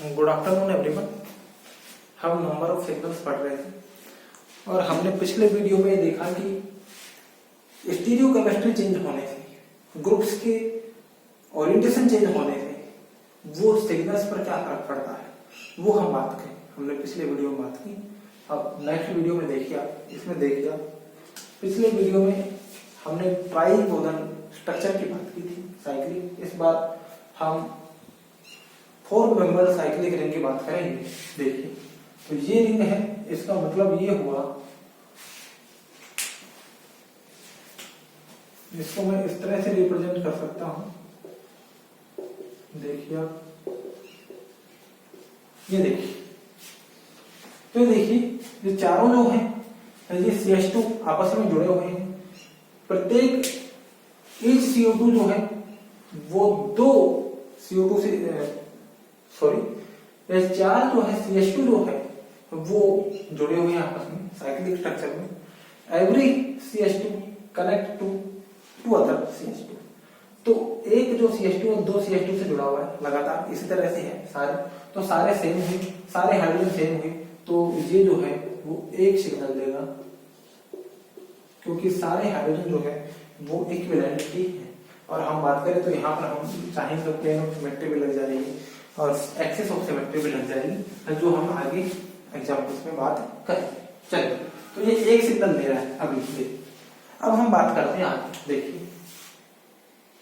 Good afternoon everyone. हम number of signals पढ़ रहे थे और हमने पिछले वीडियो में देखा कि स्टीरियो केमिस्ट्री चेंज होने से, ग्रुप्स के ओरिएंटेशन चेंज होने से वो सिग्नल्स पर क्या फर्क पड़ता है, वो हम बात करें। हमने पिछले वीडियो में बात की। अब नेक्स्ट वीडियो में देखिए आप, इसमें देखिए पिछले वीडियो में हमने ट्राइगोनल स्ट्रक्चर की बात की थी, साइक्लिक। इस बार हम 4 मेंबर साइक्लिक रिंग की बात करेंगे। देखिए, तो ये रिंग है, इसका मतलब ये हुआ, इसको मैं इस तरह से रिप्रेजेंट कर सकता हूं। देखिए आप, ये देखिए, तो देखिए ये चारों जो हैं ये CH2 आपस में जुड़े हुए हैं। प्रत्येक each CO2 जो है वो 2 CO2 से ये 4 जो है CH2 जो है वो जुड़े हुए हैं आपस में साइक्लिक स्ट्रक्चर में। Every CH2 connect to other CH2। तो एक जो CH2 और 2 CH2 से जुड़ा हुआ है लगातार, इसी तरह से है सारे, तो सारे सेम हुए, सारे हाइड्रोजन सेम हुए, तो ये जो है वो एक सिग्नल देगा, क्योंकि सारे हाइड्रोजन जो है वो इक्विवेलेंट ही है। और हम बात करें तो यहाँ पर हम चाहें तो प्लेन ऑफ सिमेट्री भी लग जाएगी और एक्सिस ऑफ सिमेट्री भी लग जाएगी, जो हम आगे एग्जाम्पल्स में बात करेंगे। चलिए, तो ये एक सिग्नल दे रहा है अभी। अब हम बात करते हैं आगे। देखिए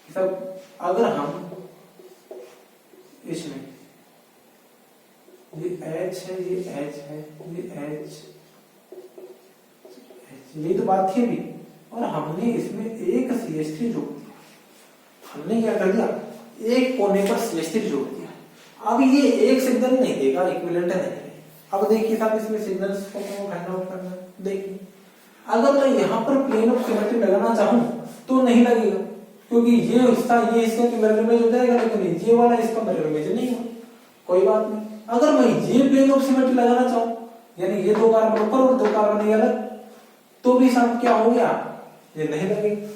सब, अगर हम इसमें ये H है, ये H है, ये H, ये तो बात थी अभी, और हमने इसमें एक CH3 जोड़ दिया। हमने क्या कर दिया, एक कोने पर CH3 जोड़ दिया। अब ये एक सिग्नल नहीं देगा, इक्विवेलेंट नहीं देगा। अब देखिए साहब, इसमें सिग्नल्स को फाइंड आउट करना है। देखिए, अगर मैं यहाँ पर प्लेन ऑफ सिमेट्री लगाना चाहूं तो नहीं लगेगा, क्योंकि ये हिस्सा मिरर इमेज हो जाएगा, लेकिन ये वाला इसका मिरर इमेज नहीं हो, कोई बात नहीं। अगर मैं ये प्लेन ऑफ सिमेट्री लगाना चाहूं, यानी ये 2 कार्बन ऊपर और 2 कार्बन ये अलग, तो भी साहब क्या हो गया, ये नहीं लगेगा।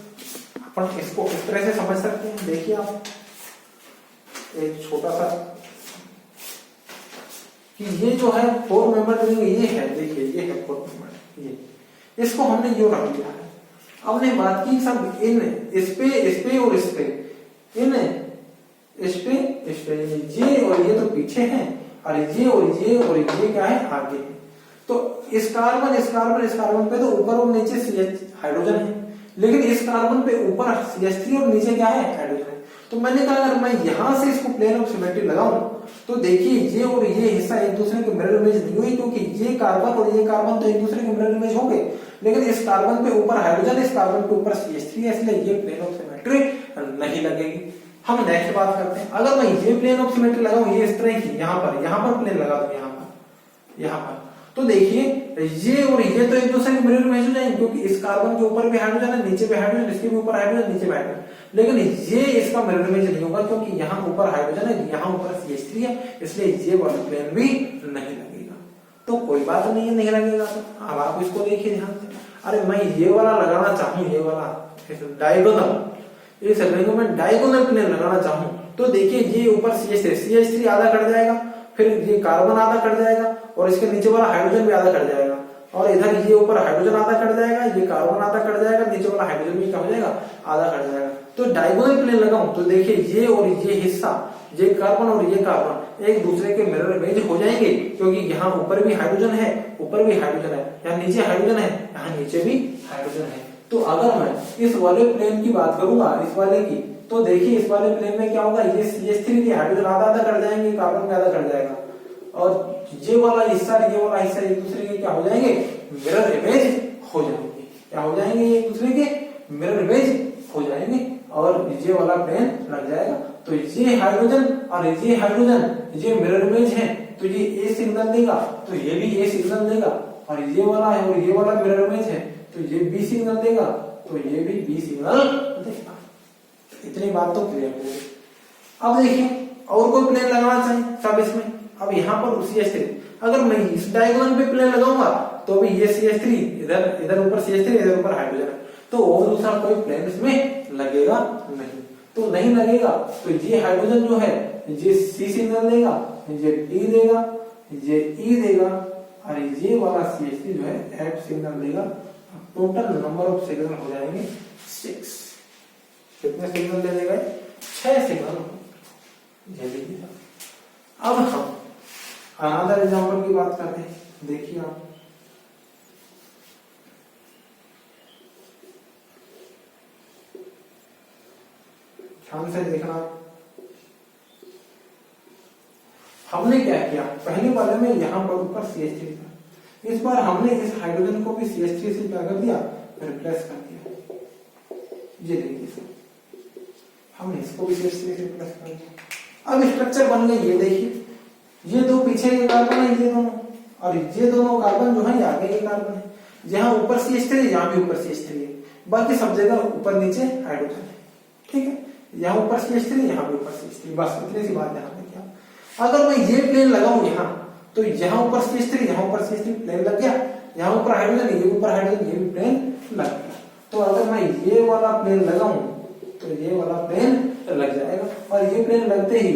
अपन इसको इस तरह से समझ सकते हैं। देखिए आप, एक छोटा सा कि ये जो है 4 मेंबर रिंग, ये है, देखिए ये है 4 मेंबर, ये इसको हमने यो रख दिया है। अब ने बात की सब इन इस पे और इस पे, इन इस पे ये और ये तो पीछे हैं, और ये और ये क्या है, आगे है। तो इस कार्बन पे तो ऊपर और नीचे CH हाइड्रोजन है, लेकिन इस कार्बन पे ऊपर CH3 और नीचे क्या है, हाइड्रोजन है। तो मैंने कहा अगर मैं यहां से इसको प्लेन ऑफ सिमेट्री लगाऊं तो देखिए ये और ये हिस्सा एक दूसरे के मिरर इमेज नहीं हुई, क्योंकि ये कार्बन और ये कार्बन तो एक दूसरे के मिरर इमेज हो गए, लेकिन इस कार्बन पे ऊपर हाइड्रोजन, इस कार्बन पे ऊपर CH3 है, इसलिए ये प्लेन ऑफ सिमेट्री नहीं लगेगी। हम नेक्स्ट बात करते हैं। अगर मैं ये प्लेन ऑफ सिमेट्री लगाऊं, ये इस तरह की, यहाँ पर प्लेन लगा दूं, यहाँ पर, तो देखिए ये और ये तो एक दूसरे के मिरर इमेज हो जाएंगे, क्योंकि इस कार्बन के ऊपर भी हाइड्रोजन है, नीचे भी हाइड्रोजन, इसके भी ऊपर हाइड्रोजन, नीचे भी हाइड्रोजन, लेकिन ये इसका मिरर इमेज नहीं होगा, क्योंकि यहाँ ऊपर हाइड्रोजन है, यहाँ ऊपर CH3 है, इसलिए ये वाला प्लेन भी नहीं लगेगा। तो कोई बात नहीं है, नहीं लगेगा। तो अब आप इसको देखिए ध्यान से। अरे मैं ये वाला लगाना चाहूं, ये वाला डायगोनल, इस रिंग में डायगोनल प्लेन लगाना चाहूं, तो देखिए ये ऊपर CH3 आधा कट जाएगा, फिर ये कार्बन आधा कट जाएगा, और इसके नीचे वाला हाइड्रोजन भी आधा कट जाएगा, और इधर ये ऊपर हाइड्रोजन आधा कट जाएगा, ये कार्बन आधा कट जाएगा, नीचे वाला हाइड्रोजन भी क्या हो जाएगा, आधा कट जाएगा। तो डायगोनल प्लेन लगाऊं तो देखिए ये और ये हिस्सा, ये कार्बन और ये कार्बन एक दूसरे के मिरर इमेज हो जाएंगे, क्योंकि यहाँ ऊपर भी हाइड्रोजन है, ऊपर भी हाइड्रोजन है, यहाँ नीचे हाइड्रोजन है, यहाँ नीचे भी हाइड्रोजन है। तो अगर मैं इस वाले प्लेन की बात करूंगा, इस वाले की, तो देखिए इस वाले प्लेन में क्या होगा, ये CH3 के हाइड्रोजन आधा कट जाएंगे, कार्बन में आधा कट जाएगा, और ये वाला हिस्सा एक दूसरे के क्या हो जाएंगे, मिरर इमेज हो जाएंगे। क्या हो जाएंगे, एक दूसरे के मिरर इमेज हो जाएंगे, और ये वाला प्लेन लग जाएगा। तो ये हाइड्रोजन और ये हाइड्रोजन ये मिरर इमेज है, तो ये A सिग्नल देगा, तो ये भी A सिग्नल देगा, और ये वाला है और ये वाला मिरर इमेज है, तो ये B सिग्नल देगा, तो ये भी B सिग्नल देगा। इतनी बात तो क्लियर हो गई। अब देखिए और कोई प्लेन लगाना चाहिए सब इसमें। अब यहाँ पर CH3, अगर मैं इस डायगोनल पे प्लेन लगाऊंगा तो भी ये CH3 इधर ऊपर CH3, इधर ऊपर हाइड्रोजन है, तो और दूसरा कोई प्लेन इसमें लगेगा नहीं। तो नहीं लगेगा तो ये हाइड्रोजन जो है ये C सिग्नल देगा, ये D देगा, ये E देगा और ये वाला CH3 जो है F सिग्नल देगा। टोटल नंबर ऑफ सिग्नल हो जाएंगे 6। कितने सिग्नल दे देगा? 6 सिग्नल। ये देखिए। अब हम अनदर एग्जांपल की बात करते हैं। देखिए आप ध्यान से देखना। हमने क्या किया, पहले वाले में यहां पर ऊपर CH3 था, इस बार हमने इस हाइड्रोजन को भी CH3 से क्या कर दिया, रिप्लेस कर दिया। ये देखिए सर, हमने इसको भी CH3 से रिप्लेस कर दिया। अब स्ट्रक्चर बन गई। ये देखिए, ये दो पीछे के कार्बन है, ये दोनों, और ये दोनों कार्बन जो है ये आगे के कार्बन है। जहां ऊपर CH3 यहां भी ऊपर CH3 है, बाकी सब जगह ऊपर नीचे हाइड्रोजन है। ठीक है, यहाँ ऊपर CH3 यहाँ भी ऊपर CH3, बस इतनी सी बात ध्यान रखिए। अगर मैं ये प्लेन लगाऊं यहाँ, तो यहाँ ऊपर CH3 यहाँ ऊपर CH3 प्लेन लग गया, यहाँ ऊपर हाइड्रोजन ये ऊपर हाइड्रोजन ये भी प्लेन लग गया। तो अगर मैं ये वाला प्लेन लगाऊं तो ये वाला प्लेन लग जाएगा, और ये प्लेन लगते ही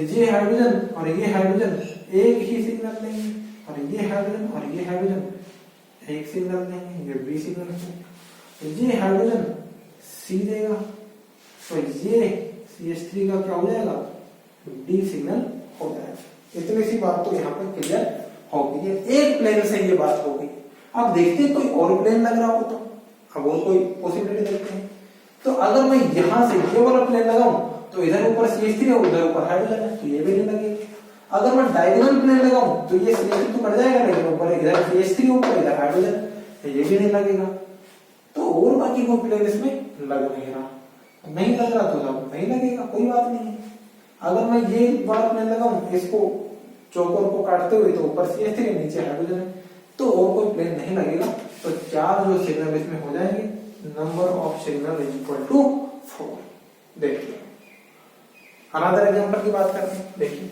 ये हाइड्रोजन और ये हाइड्रोजन एक ही सिग्नल लेंगे, और ये हाइड्रोजन और ये हाइड्रोजन एक सिग्नल लेंगे, ये B सिग्नल लेंगे। ये हाइड्रोजन C देगा, तो ये CH3 का क्या हो जाएगा, D सिग्नल हो जाएगा। इतनी सी बात तो यहाँ पे क्लियर हो गई है। एक प्लेन से ये बात हो गई। अब देखते हैं कोई और प्लेन लग रहा हो तो, अब और कोई पॉसिबिलिटी देखते हैं। तो अगर मैं यहां से ये वाला प्लेन लगाऊं तो इधर ऊपर CH3 है, उधर ऊपर हाइड्रोजन है, तो ये भी नहीं लगेगा। अगर मैं डायगोनल प्लेन लगाऊं तो ये CH3 तो कट जाएगा, लेकिन ऊपर इधर CH3 ऊपर इधर हाइड्रोजन, ये भी नहीं लगेगा। तो और बाकी कोई प्लेन इसमें लग नहीं रहा, नहीं लग रहा तो सब नहीं लगेगा, कोई बात नहीं है। अगर मैं ये वाला प्लेन लगाऊं, इसको चौकोर को काटते हुए, तो ऊपर CH3 नीचे हाइड्रोजन है, तो और कोई प्लेन नहीं लगेगा। तो 4 जो सिग्नल इसमें हो जाएंगे, number of signal is equal to 4। देखिए अनदर एग्जांपल की बात करते हैं। देखिए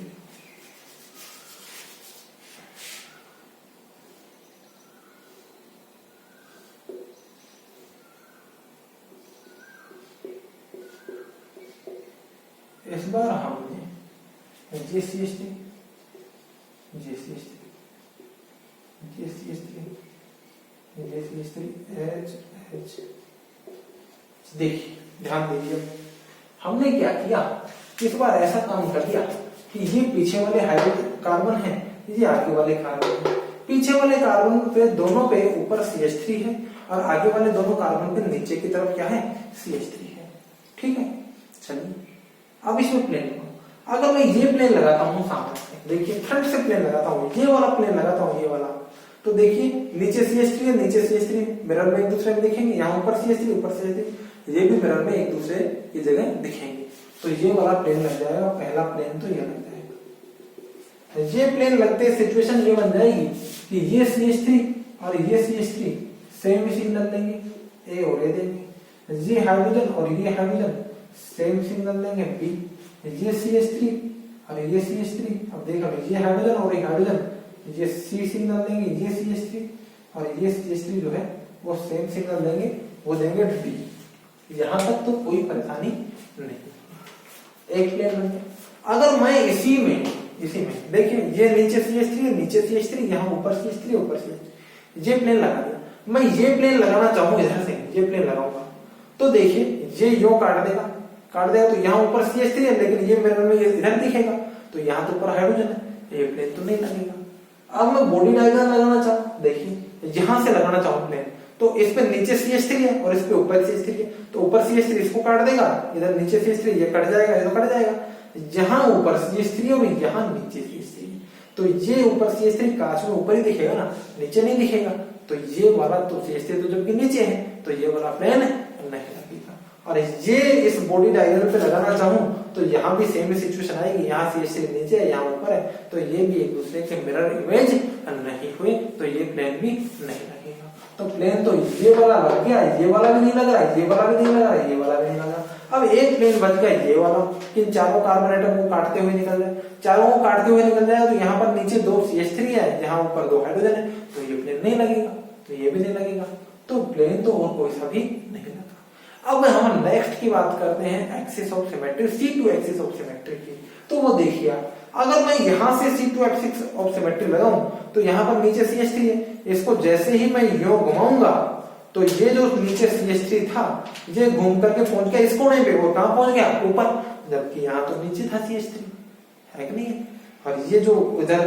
इस बार हमने JCH3 H देखिए, ध्यान दीजिए, हमने क्या किया, इस बार ऐसा काम कर दिया कि ये पीछे वाले हाइड्रोजन कार्बन है, ये आगे वाले कार्बन है। पीछे वाले कार्बन पे दोनों पे ऊपर CH3 है, और आगे वाले दोनों कार्बन पे नीचे की तरफ क्या है, CH3 है। ठीक है, चलिए अब इसमें प्लेन लगाओ। अगर मैं ये प्लेन लगाता हूँ सामने से, देखिए फ्रंट से प्लेन लगाता हूँ, ये वाला प्लेन लगाता हूँ, ये वाला, तो देखिए नीचे CH3 है, नीचे CH3 मिरर में एक दूसरे में दिखेंगे, यहाँ ऊपर CH3 ऊपर CH3, ये भी मिरर में एक दूसरे की जगह दिखेंगे। तो ये वाला प्लेन लग जाएगा, पहला प्लेन तो ये लग जाएगा। ये प्लेन लगते सिचुएशन ये बन जाएगी कि ये CH3 और ये CH3 सेम सिग्नल देंगे, ए और ए देंगे। ये हाइड्रोजन और ये हाइड्रोजन सेम सिग्नल देंगे, बी। ये CH3 और ये CH3, अब देखो ये हाइड्रोजन और ये हाइड्रोजन ये C सिग्नल देंगे, ये CH3 और ये CH3 जो है वो सेम सिग्नल देंगे, वो देंगे D। यहां तक तो कोई परेशानी नहीं, एक प्लेन बन गया। अगर मैं इसी में देखिए, ये नीचे CH3 नीचे CH3, यहाँ ऊपर CH3 ऊपर CH3, ये प्लेन लगा दिया। मैं ये प्लेन लगाना चाहूँ, इधर से ये प्लेन लगाऊंगा, तो देखिए ये यो काट देगा तो यहाँ ऊपर CH3 है, लेकिन ये मिरर में ये इधर दिखेगा, तो यहाँ तो ऊपर हाइड्रोजन है, ये प्लेन तो नहीं लगेगा। अब मैं बॉडी डायग्राम लगाना चाहूँ, देखिए यहां से लगाना चाहूँ प्लेन, तो इस पे नीचे CH3 है और इस पे ऊपर CH3 है, तो ऊपर CH3 इसको काट देगा, इधर नीचे CH3 ये कट जाएगा, ये तो कट जाएगा। जहां ऊपर CH3 और यहाँ नीचे CH3, तो ये ऊपर CH3 कांच में ऊपर ही दिखेगा ना, नीचे नहीं दिखेगा। तो ये वाला तो CH3 तो जबकि नीचे है, तो ये वाला प्लेन नहीं लगेगा। और ये इस बॉडी डायग्राम पे लगाना चाहूँ तो यहाँ भी सेम सिचुएशन आएगी, यहाँ CH3 नीचे है, यहाँ ऊपर है, तो ये भी एक दूसरे के मिरर इमेज नहीं हुए, तो ये प्लेन भी नहीं लगेगा। तो प्लेन तो ये वाला लग गया, ये वाला भी नहीं लग रहा, ये वाला भी नहीं लग रहा, ये वाला भी नहीं लग रहा। अब एक प्लेन बच गया, ये वाला, इन चारों कार्बन एटम को काटते हुए निकल जाए, चारों को काटते हुए निकल जाएगा, तो यहाँ पर नीचे 2 CH3 है, यहाँ ऊपर 2 हाइड्रोजन है, तो ये प्लेन नहीं लगेगा, तो ये भी नहीं लगेगा। तो प्लेन तो और कोई सा भी नहीं लगा। अब हम नेक्स्ट की बात करते हैं axis of symmetry, C2 axis of symmetry की। तो वो देखिए आप, अगर मैं यहां से C2 एक्सिस ऑफ सिमेट्री लगाऊं तो यहां पर नीचे CH3 है, इसको जैसे ही मैं यूं घुमाऊंगा तो ये जो नीचे CH3 था ये घूम करके पहुंच गया इस कोने पे, और कहां पहुंच गया ऊपर, जबकि यहां तो नीचे था CH3, है कि नहीं? और ये जो इधर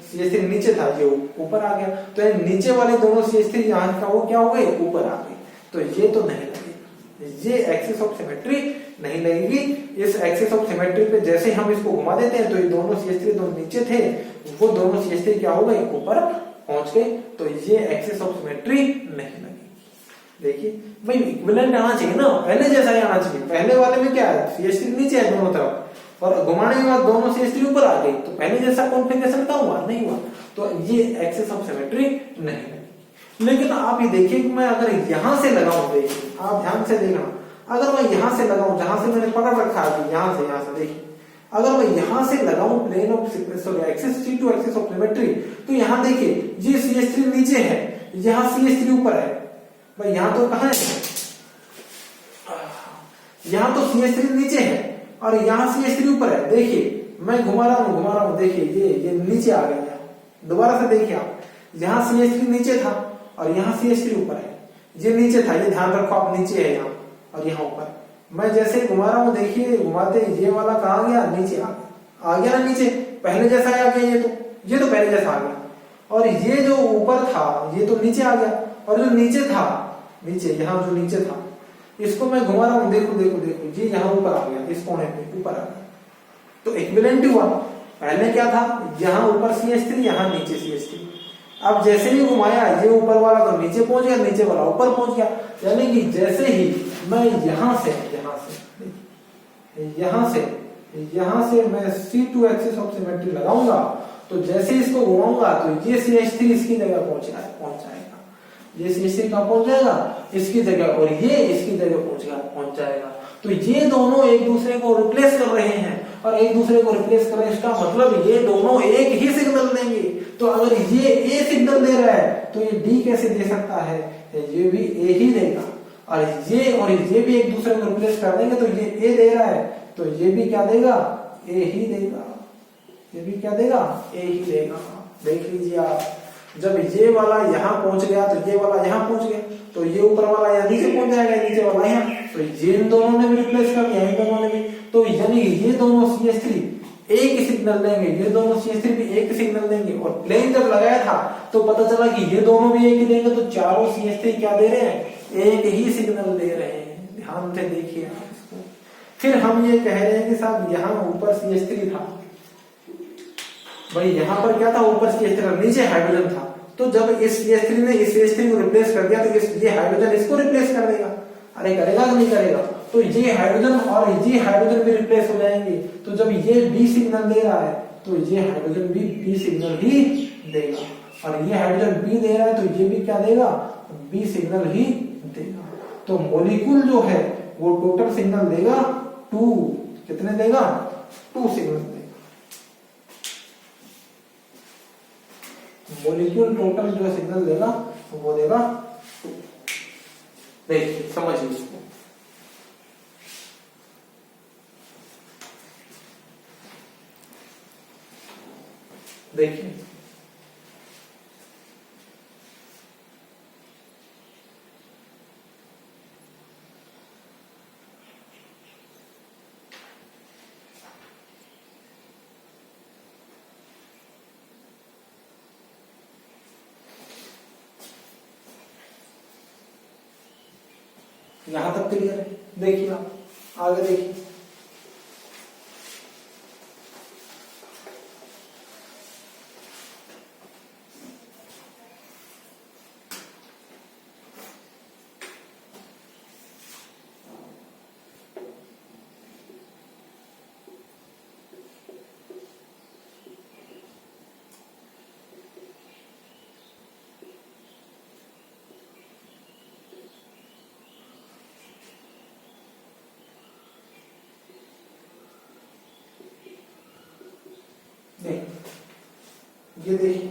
CH3 नीचे था ये ऊपर आ गया, तो ये नीचे वाले दोनों CH3 यहां का वो क्या हो गए, ऊपर आ गए, तो ये तो नहीं लगेगा, ये एक्सिस ऑफ सिमेट्री नहीं लगेगी। इस एक्सिस ऑफ सिमेट्री पे जैसे हम इसको घुमा देते हैं तो ये दोनों CH3 दोनों नीचे थे, वो दोनों CH3 क्या हो गए, ऊपर पहुंच गए, तो ये एक्सिस ऑफ सिमेट्री नहीं लगेगी। देखिए भाई इक्विवेलेंट आना चाहिए ना, पहले जैसा ही आना चाहिए। पहले वाले में क्या है, CH3 नीचे है दोनों तरफ और घुमाने के बाद दोनों CH3 ऊपर आ गई, तो पहले जैसा कॉन्फ़िगरेशन का हुआ नहीं हुआ, तो ये एक्सिस ऑफ सिमेट्री नहीं लगेगी। लेकिन आप ये देखिए कि मैं अगर यहां से लगाऊं, देखिए आप ध्यान से देखना, अगर मैं यहां से लगाऊं जहां से मैंने पकड़ रखा है, यहां से देखिए, अगर मैं यहां से लगाऊं plane of axis C2 axis of symmetry, तो यहां देखिए ये CH3 नीचे है, यहां CH3 ऊपर है, भाई यहां तो कहां है, यहां तो CH3 नीचे है और यहां CH3 ऊपर है। देखिए मैं घुमा रहा हूं, देखिए ये नीचे आ गया, दोबारा से देखिए आप, यहां CH3 नीचे था और यहां CH3 ऊपर है, ये नीचे था, ये ध्यान रखो आप, नीचे है यहाँ और यहाँ ऊपर। मैं जैसे घुमा रहा हूं, देखिए घुमाते ये वाला कहां गया, नीचे आ गया ना नीचे, पहले जैसा आ गया, ये तो पहले जैसा आ गया, और ये जो ऊपर था ये तो नीचे आ गया, और जो नीचे था, नीचे यहाँ जो नीचे था, इसको मैं घुमा रहा हूं, देखो ये यहाँ ऊपर आ गया, इस कोने पे ऊपर आ गया, तो इक्विवेलेंट हुआ। पहले क्या था, यहाँ ऊपर CH3 यहाँ नीचे CH3, अब जैसे ही घुमाया ये ऊपर वाला तो नीचे पहुंच गया, नीचे वाला ऊपर पहुंच गया, यानी कि जैसे ही मैं यहां से मैं C2 एक्सिस ऑफ सिमेट्री लगाऊंगा, तो जैसे इसको घुमाऊंगा तो ये CH3 इसकी जगह पहुंच जाएगा, ये CH3 कहां पहुंच जाएगा, इसकी जगह, और ये इसकी जगह पहुंच जाएगा। तो ये दोनों एक दूसरे को रिप्लेस कर रहे हैं, और एक दूसरे को रिप्लेस कर रहे हैं, इसका मतलब ये दोनों एक ही सिग्नल देंगे। तो अगर ये A सिग्नल दे रहा है तो ये D कैसे दे सकता है, ये भी A ही देगा, और ये भी एक दूसरे को रिप्लेस कर देंगे, तो ये A दे रहा है तो ये भी क्या देगा, A ही देगा, ये भी क्या देगा, A ही देगा। देख लीजिए आप, जब ये वाला यहाँ पहुंच गया तो ये वाला यहाँ पहुंच गया, तो ये ऊपर वाला यहाँ नीचे पहुंच जाएगा, नीचे वाला यहाँ, तो ये इन दोनों ने भी रिप्लेस कर दिया, इन दोनों ने भी, तो यानी ये दोनों CH3 एक सिग्नल देंगे, ये दोनों CH3 भी एक सिग्नल देंगे, और प्लेन जब लगाया था तो पता चला कि ये दोनों भी एक ही देंगे, तो चारों CH3 क्या दे रहे हैं, एक ही सिग्नल दे रहे हैं। ध्यान से देखिए आप इसको। फिर हम ये कह रहे हैं कि साहब यहाँ ऊपर CH3 था, भाई यहाँ पर क्या था, ऊपर CH3 नीचे हाइड्रोजन था, तो जब इस CH3 ने इस CH3 को रिप्लेस कर दिया तो ये हाइड्रोजन इसको रिप्लेस कर देगा, अरे करेगा कि नहीं करेगा, तो ये हाइड्रोजन और ये हाइड्रोजन भी रिप्लेस हो जाएंगे। तो जब ये B सिग्नल दे रहा है तो ये हाइड्रोजन भी B सिग्नल ही देगा, और ये हाइड्रोजन B दे रहा है तो ये भी क्या देगा, B सिग्नल ही देगा। तो मॉलिक्यूल जो है वो टोटल सिग्नल देगा 2, कितने देगा, 2 सिग्नल देगा। मॉलिक्यूल टोटल जो सिग्नल देगा वो देगा 2। देखिए समझिए इसको, देखिए यहां तक क्लियर है। देखिए आप आगे देखिए, ये देखिए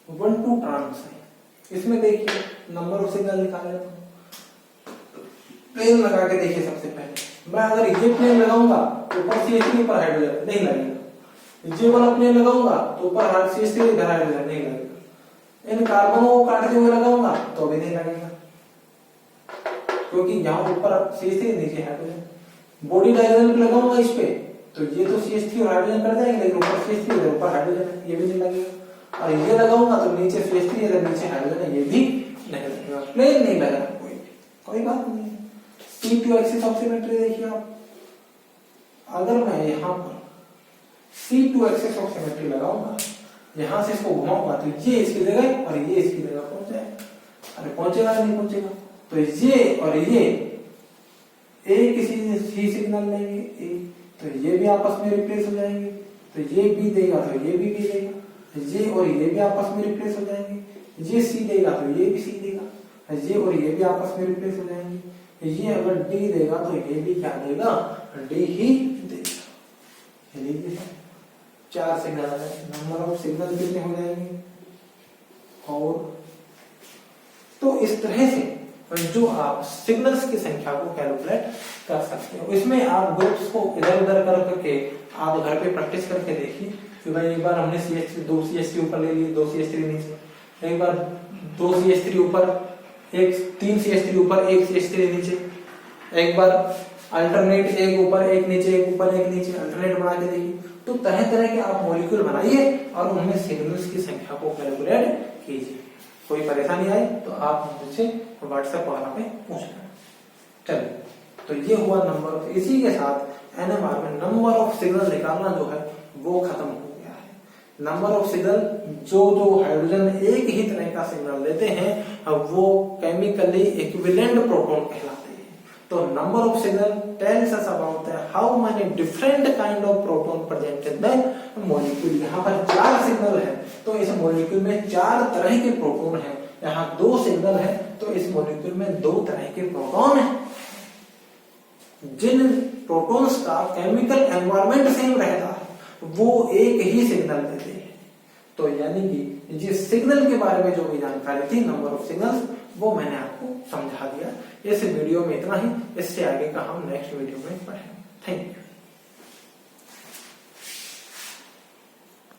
1-2 ट्रांस है, इसमें देखिए नंबर ऑफ सिग्नल निकाले, प्लेन लगा के देखिए। सबसे पहले मैं अगर ये प्लेन लगाऊंगा तो ऊपर CH3 ऊपर हाइड्रोजन नहीं लगेगा। J वाला प्लेन लगाऊंगा तो ऊपर CH3 इधर हाइड्रोजन नहीं लगेगा। इन कार्बनों को काटते हुए लगाऊंगा तो भी नहीं लगेगा, क्योंकि यहाँ ऊपर CH3 नीचे हाइड्रोजन। बॉडी डायग्राम पे लगाऊंगा इस पे तो ये तो CH3 और हाइड्रोजन कर जाएंगे, लेकिन ऊपर CH3 इधर ऊपर हाइड्रोजन, ये भी नहीं लगेगा। और ये लगाऊंगा तो नीचे CH3 इधर नीचे हाइड्रोजन, ये भी नहीं लगेगा, प्लेन नहीं लगा कोई बात नहीं। C2 एक्सिस ऑफ सिमेट्री देखिए आप, अगर मैं यहाँ पर C2 एक्सिस ऑफ सिमेट्री लगाऊंगा, यहां से इसको घुमाऊंगा तो ये इसकी जगह और ये इसकी जगह पहुंच जाएगा। अरे पहुंचेगा नहीं पहुंचेगा, तो ये और ये एक किसी सिग्नल लेंगे ए, तो ये भी आपस में रिप्लेस हो जाएंगे, तो ये बी देगा तो ये भी देगा, ये और ये भी आपस में रिप्लेस हो जाएंगे, ये सी देगा तो ये भी सी देगा, ये और ये भी आपस में रिप्लेस हो जाएंगे, ये अगर डी देगा तो ये भी क्या देगा, डी ही देगा। लीजिए 4 सिग्नल है, नंबर ऑफ सिग्नल कितने हो जाएंगे। और तो इस तरह से जो आप सिग्नल्स की संख्या को कैलकुलेट कर सकते हो। इसमें आप ग्रुप्स को इधर उधर करके आप घर पे प्रैक्टिस करके देखिए कि भाई एक बार हमने दो CH3 ऊपर ले लिए, 2 CH3 नीचे, एक बार 2 CH3 ऊपर, 3 CH3 ऊपर, 1 CH3 नीचे, एक बार अल्टरनेट, एक ऊपर एक नीचे, एक ऊपर एक नीचे, अल्टरनेट बना के देखिए। तो तरह तरह के आप मॉलिक्यूल बनाइए और उनमें सिग्नल्स की संख्या को कैलकुलेट कीजिए। कोई परेशानी आई तो आप मुझसे व्हाट्सएप वाला पे पूछ लेना। चलिए, तो ये हुआ नंबर। इसी के साथ NMR में नंबर ऑफ सिग्नल निकालना जो है वो खत्म हो गया है। नंबर ऑफ सिग्नल जो हाइड्रोजन एक ही तरह का सिग्नल लेते हैं वो केमिकली इक्विवेलेंट प्रोटॉन कहलाते हैं। तो number of signal tells us about how many different kind of proton present in the molecule. यहाँ पर 4 सिग्नल है तो इस मॉलिक्यूल में 4 तरह के प्रोटॉन है। यहाँ 2 सिग्नल है तो इस मॉलिक्यूल में 2 तरह के प्रोटॉन है। जिन प्रोटॉन्स का केमिकल एनवायरनमेंट सेम रहता है वो एक ही सिग्नल देते हैं। तो यानी कि जिस सिग्नल के बारे में जो भी जानकारी थी, नंबर ऑफ सिग्नल्स, वो मैंने आपको समझा दिया। इस वीडियो में इतना ही, इससे आगे का हम नेक्स्ट वीडियो में पढ़ेंगे। Thank you.